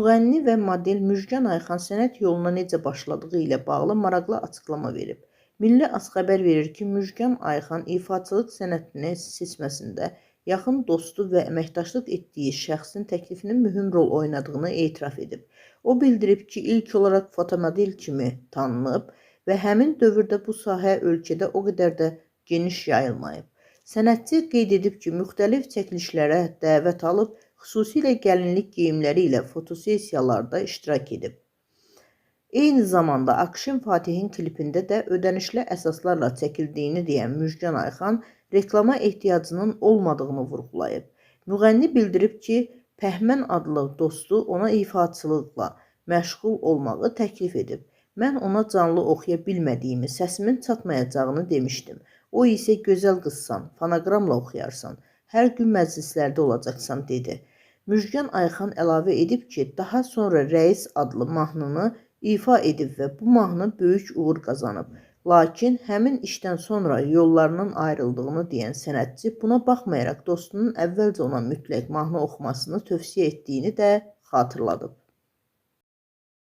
müğənni və model Müjgan Ayxan sənət yoluna necə başladığı ilə bağlı maraqlı açıqlama verib. Milli AS xəbər verir ki, Müjgan Ayxan ifaçılıq sənətini seçməsində yaxın dostu və əməkdaşlıq etdiyi şəxsin təklifinin mühüm rol oynadığını etiraf edib. O bildirib ki, ilk olaraq fotomodel kimi tanınıb və həmin dövrdə bu sahə ölkədə o qədər də geniş yayılmayıb. Sənətçi qeyd edib ki, müxtəlif çəkilişlərə dəvət alıb, xüsusilə gəlinlik geyimləri ilə fotosessiyalarda iştirak edib. Eyni zamanda Akşin Fatihin klipində də ödənişli əsaslarla çəkildiyini deyən Müjgan Ayxan reklama ehtiyacının olmadığını vurğulayıb. Müğənni bildirib ki, Pəhmən adlı dostu ona ifaçılıqla məşğul olmağı təklif edib. Mən ona canlı oxuya bilmədiyimi, səsimin çatmayacağını demişdim. O isə gözəl qızsan, fonoqramla oxuyarsan, hər gün məclislərdə olacaqsan dedi. Müjgan Ayxan əlavə edib ki, daha sonra Rəis adlı mahnını ifa edib və bu mahnı böyük uğur qazanıb. Lakin həmin işdən sonra yollarının ayrıldığını deyən sənətçi buna baxmayaraq dostunun əvvəlcə ona mütləq mahnı oxumasını tövsiyə etdiyini də xatırladıb.